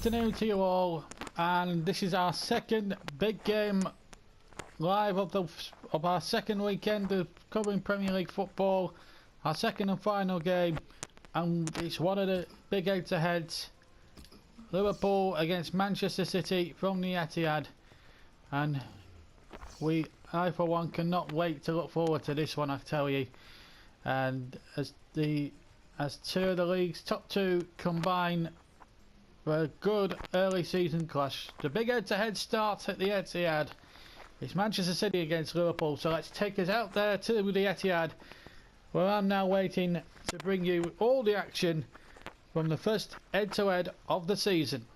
afternoon to you all, and this is our second big game live of our second weekend of covering Premier League football, our second and final game, and it's one of the big head-to-heads, Liverpool against Manchester City from the Etihad, and I for one cannot wait to look forward to this one, I tell you. And as two of the league's top two combine for a good early season clash, the big head-to-head starts at the Etihad. It's Manchester City against Liverpool, so let's take us out there to the Etihad, where I'm now waiting to bring you all the action from the first head-to-head of the season.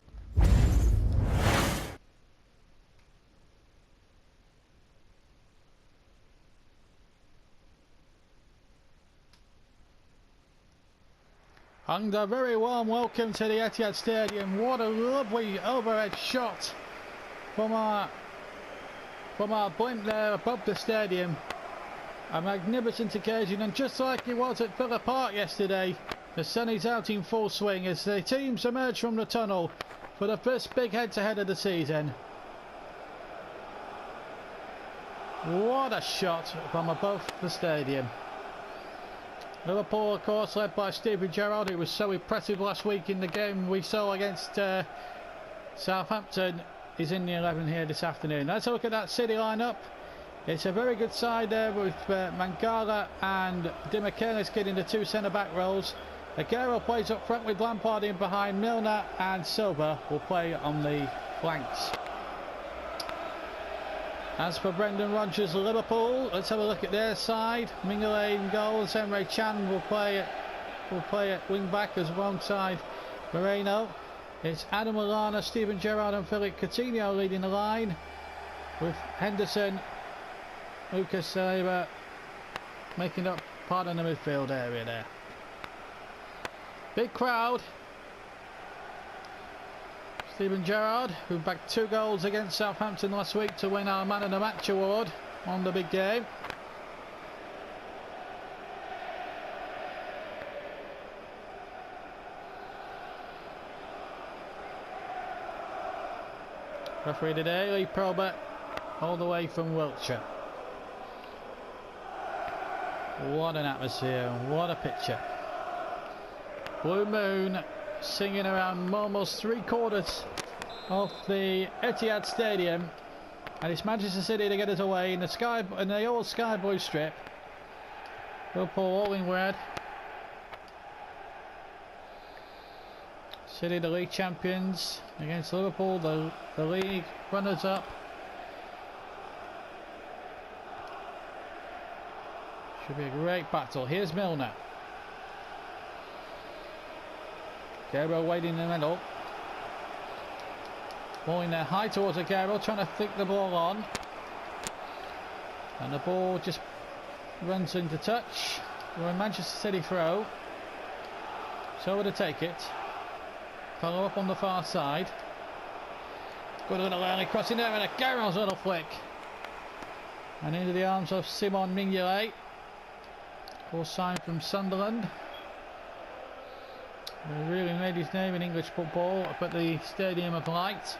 And a very warm welcome to the Etihad Stadium. What a lovely overhead shot from our blimp there above the stadium. A magnificent occasion, and just like it was at Villa Park yesterday, the sun is out in full swing as the teams emerge from the tunnel for the first big head-to-head of the season. What a shot from above the stadium. Liverpool, of course, led by Steven Gerrard, who was so impressive last week in the game we saw against Southampton, is in the 11 here this afternoon. Let's have a look at that City lineup. It's a very good side there with Mangala and Di Michelis getting the two centre-back roles. Aguero plays up front with Lampard in behind. Milner and Silva will play on the flanks. As for Brendan Rodgers' Liverpool, let's have a look at their side. Mignolet in goals. Emre Can will play at wing back as alongside Moreno. It's Adam Lallana, Steven Gerrard and Philippe Coutinho leading the line, with Henderson, Lucas Silva making up part of the midfield area there. Big crowd. Steven Gerrard, who bagged 2 goals against Southampton last week to win our Man of the Match award on the big game. Referee today, Lee Probert, all the way from Wiltshire. What an atmosphere, what a picture. Blue Moon singing around almost 3/4 of the Etihad Stadium, and it's Manchester City to get us away in the old sky blue strip. Liverpool all in red. City the league champions against Liverpool, the league runners up. Should be a great battle. Here's Milner. Aguero waiting in the middle. Ball in there high towards Aguero, trying to flick the ball on. And the ball just runs into touch. We're in Manchester City throw. So to take it. Follow up on the far side. Good little early crossing there, and Aguero's little flick. And into the arms of Simon Mignolet. Of course, signed from Sunderland. He really made his name in English football up at the Stadium of Light.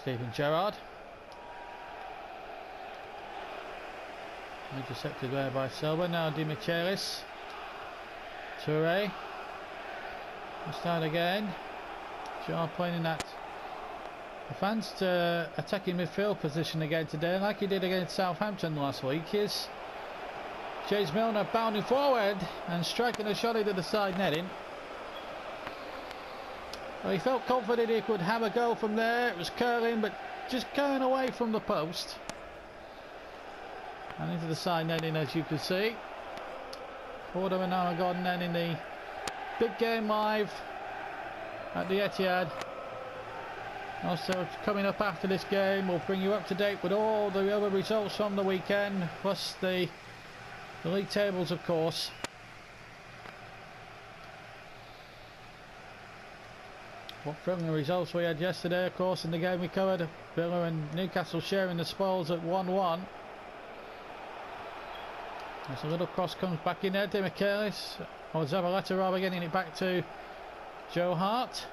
Steven Gerrard. Intercepted there by Silva. Now Di Michelis. Touré. We'll start again. Gerrard playing in that advanced attacking midfield position again today, like he did against Southampton last week. Here's James Milner bounding forward and striking a shot into the side netting. Well, he felt confident he could have a goal from there. It was curling, but just going away from the post and into the side netting, as you can see. Forward of an hour gone then in the big game live at the Etihad. Also coming up after this game, we'll bring you up to date with all the other results from the weekend, plus the league tables, of course. What thrilling results we had yesterday, of course, in the game we covered. Villa and Newcastle sharing the spoils at 1-1. As a little cross comes back in there, De Michaelis, or Zabaleta rather, getting it back to Joe Hart.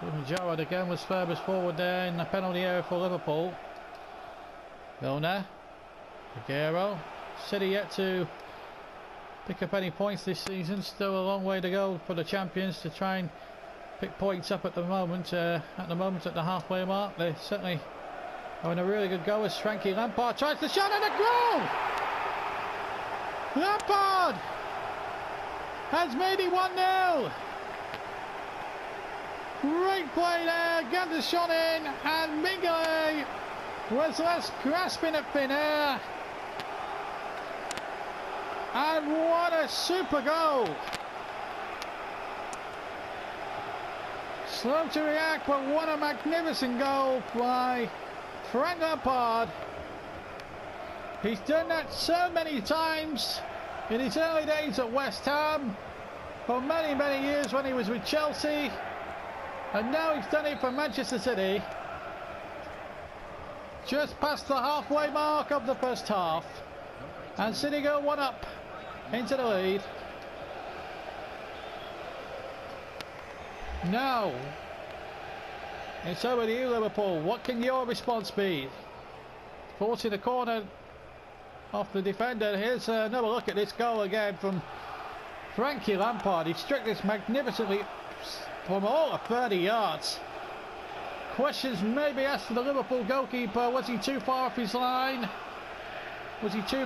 Even Gerrard again was furthest forward there in the penalty area for Liverpool. Milner, Aguero. City yet to pick up any points this season. Still a long way to go for the champions to try and pick points up at the moment. At the halfway mark, they're certainly having a really good go as Frankie Lampard tries the shot and a goal. Lampard has made it 1-0. Great play there, got the shot in, and Mignolet was less grasping at thin air. And what a super goal! Slow to react, but what a magnificent goal by Frank Lampard. He's done that so many times in his early days at West Ham, for many, many years when he was with Chelsea, and now he's done it for Manchester City. Just past the halfway mark of the first half, and City go 1 up into the lead. Now it's over to you, Liverpool. What can your response be? Forcing the corner off the defender. Here's another look at this goal again from Frankie Lampard. He struck this magnificently from all of 30 yards. Questions may be asked to the Liverpool goalkeeper. Was he too far off his line? Was he too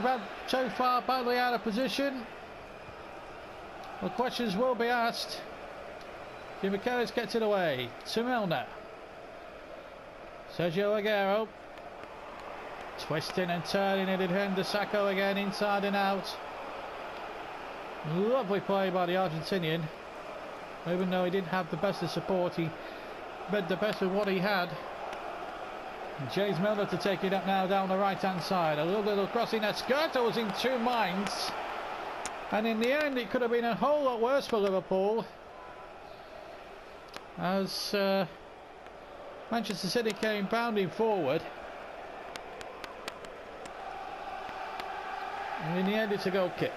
far badly out of position? Well, questions will be asked. De Michaelis gets it away to Milner. Sergio Aguero. Twisting and turning it in. Sacco again, inside and out. Lovely play by the Argentinian. Even though he didn't have the best of support, he made the best of what he had. And James Milner to take it up now down the right hand side. A little crossing. Esquerto was in two minds, and in the end it could have been a whole lot worse for Liverpool, as Manchester City came bounding forward, and in the end it's a goal kick.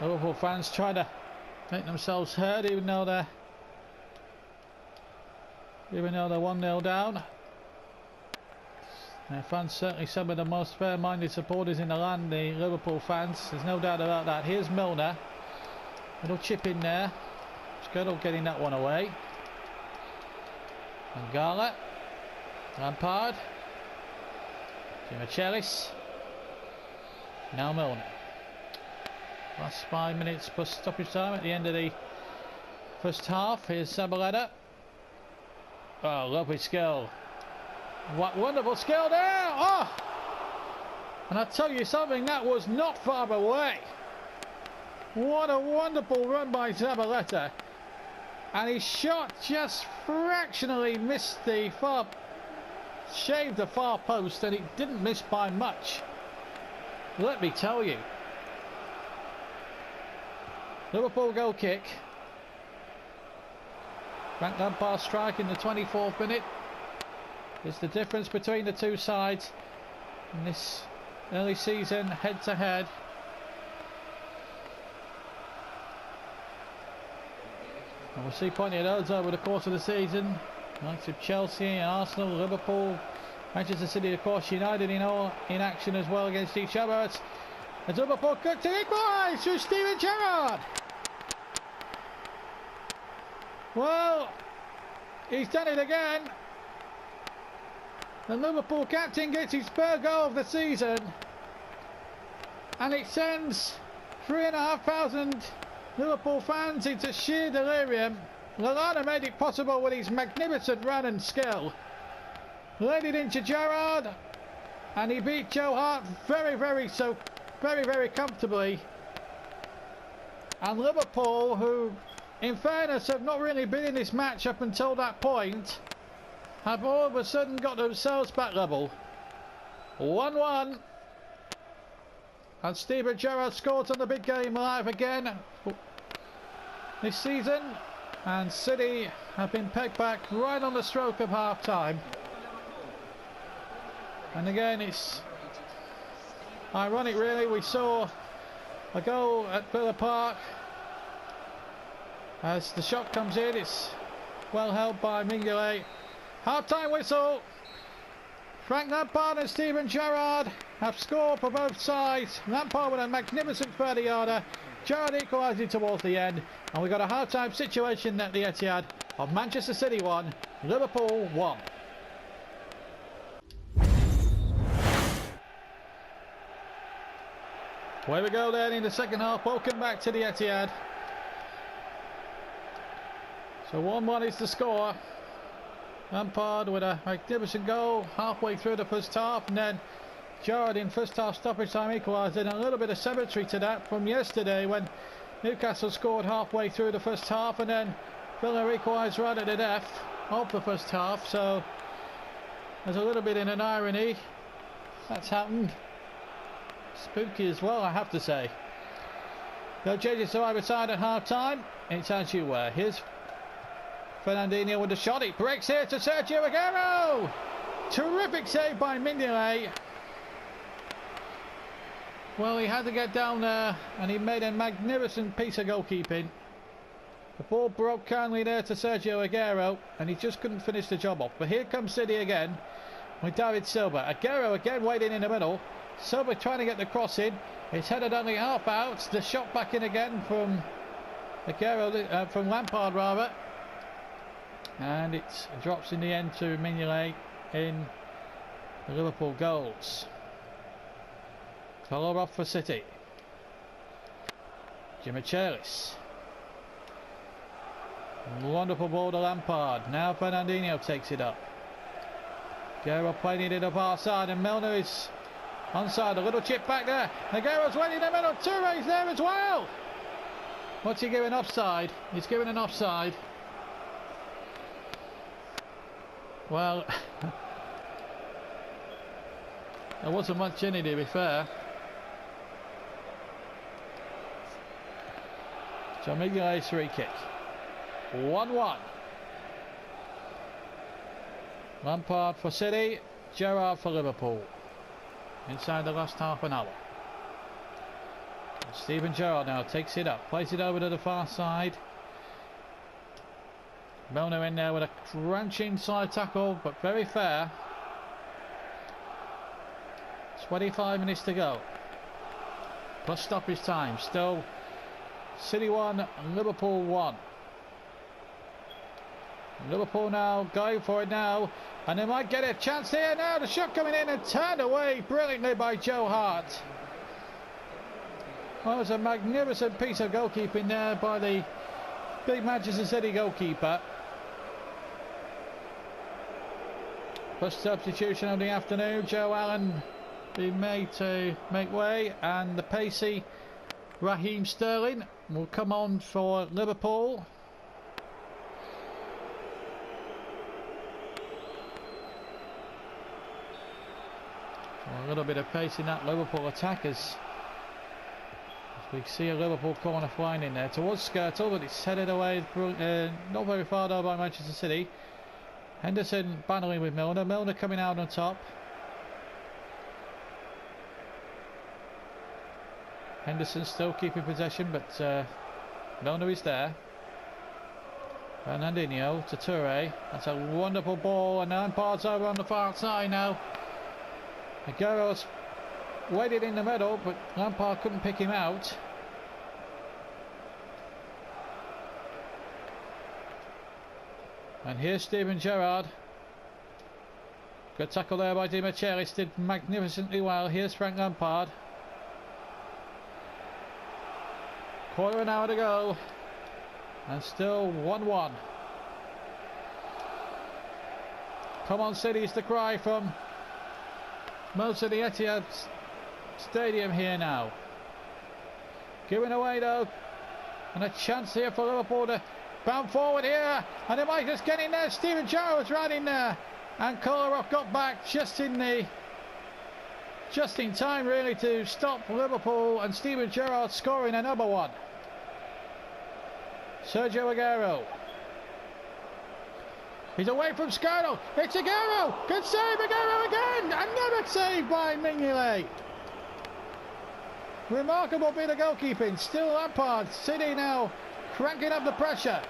Liverpool fans try to make themselves heard, even though they're 1-0 down. Their fans certainly some of the most fair-minded supporters in the land, the Liverpool fans. There's no doubt about that. Here's Milner. Little chip in there. Skirtle getting that one away. Mangala. Lampard. De Michaelis. Now Milner. Last 5 minutes plus stoppage time at the end of the first half. Here's Zabaleta. Oh, lovely skill. What wonderful skill there! Oh! And I tell you something, that was not far away. What a wonderful run by Zabaleta. And his shot just fractionally missed the far... shaved the far post, and it didn't miss by much. Let me tell you. Liverpool goal kick. Frank Lampard strike in the 24th minute. It's the difference between the two sides in this early season head to head. And we'll see plenty of those over the course of the season. Likes of Chelsea, Arsenal, Liverpool, Manchester City, of course, United in action as well against each other. As Liverpool cook to equalise through Steven Gerrard. Well, he's done it again. The Liverpool captain gets his third goal of the season, and it sends 3,500 Liverpool fans into sheer delirium. Lallana made it possible with his magnificent run and skill. Laid it into Gerrard, and he beat Joe Hart very comfortably. And Liverpool, who in fairness have not really been in this match up until that point, have all of a sudden got themselves back level. 1-1. And Steven Gerrard scores on the big game live again this season. And City have been pegged back right on the stroke of half time. And again, it's ironic really, we saw a goal at Villa Park. As the shot comes in, it's well held by Mignolet. Half-time whistle. Frank Lampard and Steven Gerrard have scored for both sides. Lampard with a magnificent 30-yarder. Gerrard equalising towards the end. And we've got a half-time situation at the Etihad of Manchester City 1, Liverpool 1. Away we go then in the second half. Welcome back to the Etihad. So 1-1 is the score. Lampard with a magnificent goal halfway through the first half, and then Gerrard in first half stoppage time equalised, and a little bit of symmetry to that from yesterday when Newcastle scored halfway through the first half, and then Villa equalised right at the death of the first half. So there's a little bit in an irony that's happened. Spooky as well, I have to say. No changes to either side at half time. It's as you were. Here's Fernandinho with the shot. It breaks here to Sergio Aguero. Terrific save by Mignolet. Well, he had to get down there and he made a magnificent piece of goalkeeping. The ball broke kindly there to Sergio Aguero and he just couldn't finish the job off. But here comes City again with David Silva. Aguero again waiting in the middle. Silva trying to get the cross in. It's headed only half out. The shot back in again from Aguero, from Lampard rather. And it drops in the end to Mignolet in the Liverpool goals. Colour off for City. Dimichelis. Wonderful ball to Lampard. Now Fernandinho takes it up. Aguero playing it in the far side and Milner is onside. A little chip back there. Aguero's waiting in the middle. Touré's there as well. What's he giving offside? He's giving an offside. Well, there wasn't much in it, to be fair. So Mignolet's free kick. 1-1. Lampard for City, Gerrard for Liverpool. Inside the last half an hour. Steven Gerrard now takes it up, plays it over to the far side. Milner in there with a crunching side tackle, but very fair. 25 minutes to go. Plus stoppage time. Still City 1, Liverpool 1. Liverpool now going for it now. And they might get a chance here now. The shot coming in and turned away brilliantly by Joe Hart. Well, it was a magnificent piece of goalkeeping there by the big Manchester City goalkeeper. First substitution of the afternoon, Joe Allen being made to make way, and the pacey Raheem Sterling will come on for Liverpool. So a little bit of pace in that Liverpool attack as we see a Liverpool corner flying in there towards Skirtle, but it's headed away not very far though by Manchester City. Henderson battling with Milner. Milner coming out on top. Henderson still keeping possession, but Milner is there. Fernandinho to Touré. That's a wonderful ball, and Lampard's over on the far side now. Aguero's waited in the middle, but Lampard couldn't pick him out. And here's Steven Gerrard. Good tackle there by Dimichelis, did magnificently well. Here's Frank Lampard. Quarter of an hour to go. And still 1-1. Come on City is the cry from most of the Etihad Stadium here now. Giving away though. And a chance here for Liverpool to bound forward here, and they might just get in there. Steven Gerrard was right in there, and Kolarov got back just in time really to stop Liverpool, and Steven Gerrard scoring another one. Sergio Aguero. He's away from Skirtle. It's Aguero. Good save, Aguero again. Another save by Mignolet. Remarkable bit of goalkeeping. Still Lampard. City now cranking up the pressure.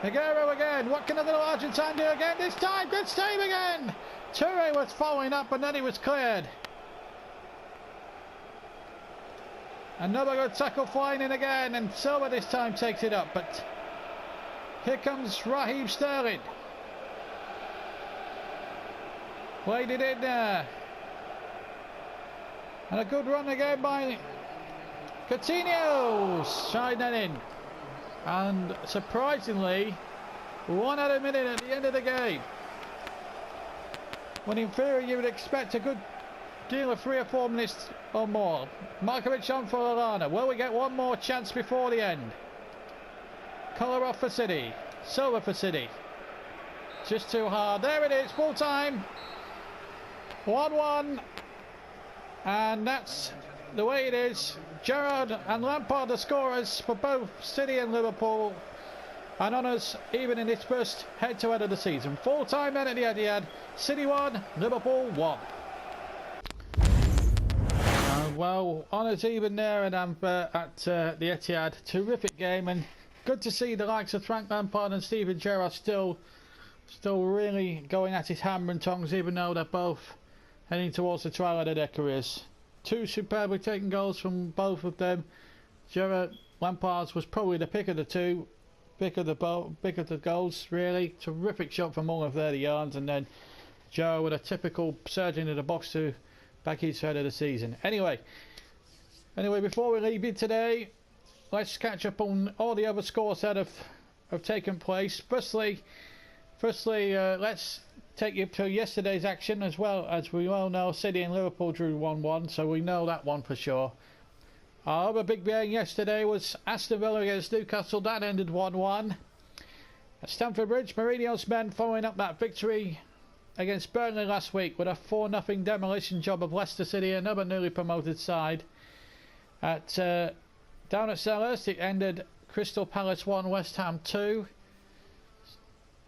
Aguero again. What can the little Argentine do again? This time, good save again. Toure was following up and then he was cleared. Another good tackle flying in again, and Silva this time takes it up, but here comes Raheem Sterling. Played it in there. And a good run again by Coutinho. Shining that in. And surprisingly, 1 out of a minute at the end of the game. When in theory you would expect a good deal of 3 or 4 minutes or more. Markovic on for Lallana. Will we get one more chance before the end? Kolarov for City. Silva for City. Just too hard. There it is. Full time. 1-1. And that's the way it is. Gerrard and Lampard the scorers for both City and Liverpool. And honours even in its first head-to-head of the season. Full time then at the Etihad. City 1, Liverpool 1. Well, honours even there at the Etihad. Terrific game, and good to see the likes of Frank Lampard and Steven Gerrard still really going at it hammer and tongs, even though they're both heading towards the twilight of their careers. 2 superbly taken goals from both of them. Gerrard, Lampard's was probably the pick of the two, pick of the goals really. Terrific shot from all of 30 yards, and then Gerrard with a typical surge into the box to back his head of the season. Anyway, before we leave you today, let's catch up on all the other scores that have taken place. Firstly, let's take you to yesterday's action. As well, as we all know, City and Liverpool drew 1-1, so we know that one for sure. Our other big game yesterday was Aston Villa against Newcastle. That ended 1-1. At Stamford Bridge, Mourinho's men following up that victory against Burnley last week with a 4-0 demolition job of Leicester City, another newly promoted side. Down at Selhurst, it ended Crystal Palace 1, West Ham 2.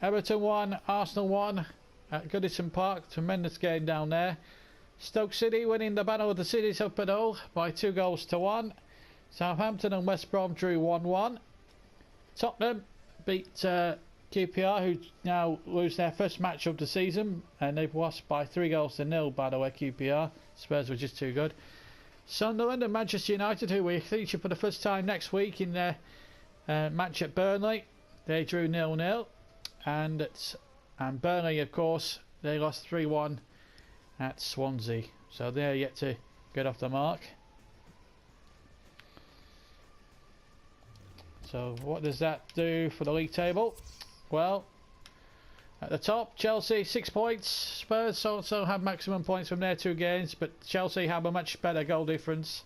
Everton 1, Arsenal 1 at Goodison Park. Tremendous game down there. Stoke City winning the Battle of the Cities up at Hull by 2-1. Southampton and West Brom drew 1-1. Tottenham beat QPR, who now lose their first match of the season, and they've lost by 3-0 by the way. QPR, Spurs were just too good. Sunderland and Manchester United, who we feature for the first time next week in their match at Burnley, they drew 0-0, and Burnley, of course, they lost 3-1 at Swansea, so they're yet to get off the mark. So what does that do for the league table? Well, at the top, Chelsea 6 points. Spurs also have maximum points from their 2 games, but Chelsea have a much better goal difference.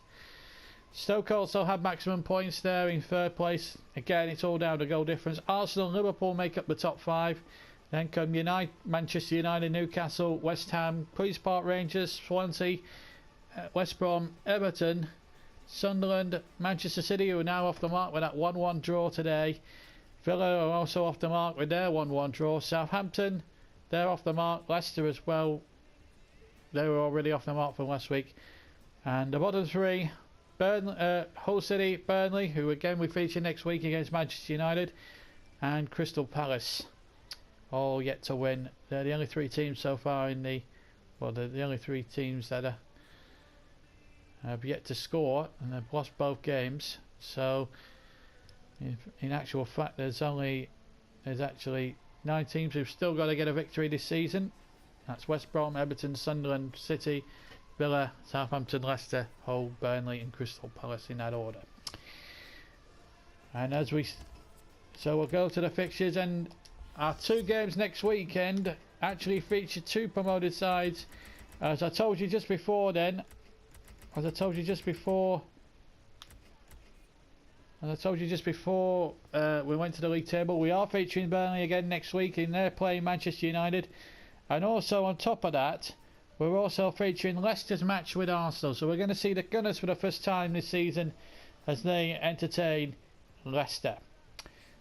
Stoke also have maximum points there in 3rd place. Again, it's all down to goal difference. Arsenal and Liverpool make up the top 5. Then come Manchester United, Newcastle, West Ham, Queen's Park Rangers, Swansea, West Brom, Everton, Sunderland, Manchester City, who are now off the mark with that 1-1 draw today. Villa are also off the mark with their 1-1 draw. Southampton, they're off the mark. Leicester as well. They were already off the mark from last week. And the bottom 3, Hull City, Burnley, who again we feature next week against Manchester United, and Crystal Palace, all yet to win. They're the only 3 teams so far in the only 3 teams that have yet to score, and they've lost both games. So in actual fact, there's actually 9 teams who've still got to get a victory this season. That's West Brom, Everton, Sunderland, City, Villa, Southampton, Leicester, Hull, Burnley and Crystal Palace in that order. And so we'll go to the fixtures, and our 2 games next weekend actually feature 2 promoted sides. As I told you just before we went to the league table, we are featuring Burnley again next week, and they're playing Manchester United. And also on top of that, we're also featuring Leicester's match with Arsenal. So we're going to see the Gunners for the first time this season as they entertain Leicester.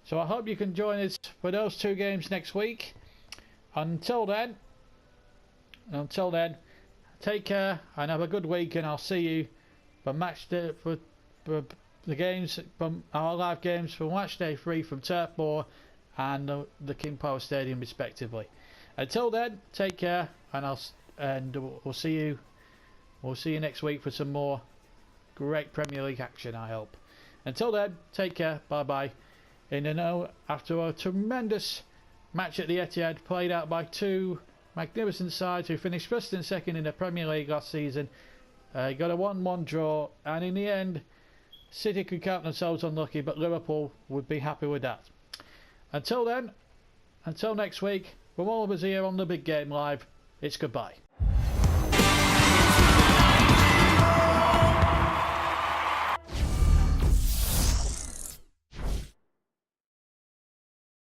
So I hope you can join us for those 2 games next week. Until then, take care and have a good week, and I'll see you for match day, for the games from our live games for match day 3 from Turf Moor and the King Power Stadium respectively. Until then, take care, and we'll see you next week for some more great Premier League action, I hope. Until then, take care, bye bye. After a tremendous match at the Etihad, played out by 2 magnificent sides who finished first and second in the Premier League last season, got a 1-1 draw, and in the end City could count themselves unlucky, but Liverpool would be happy with that. Until then, until next week, from all of us here on the Big Game Live, it's goodbye.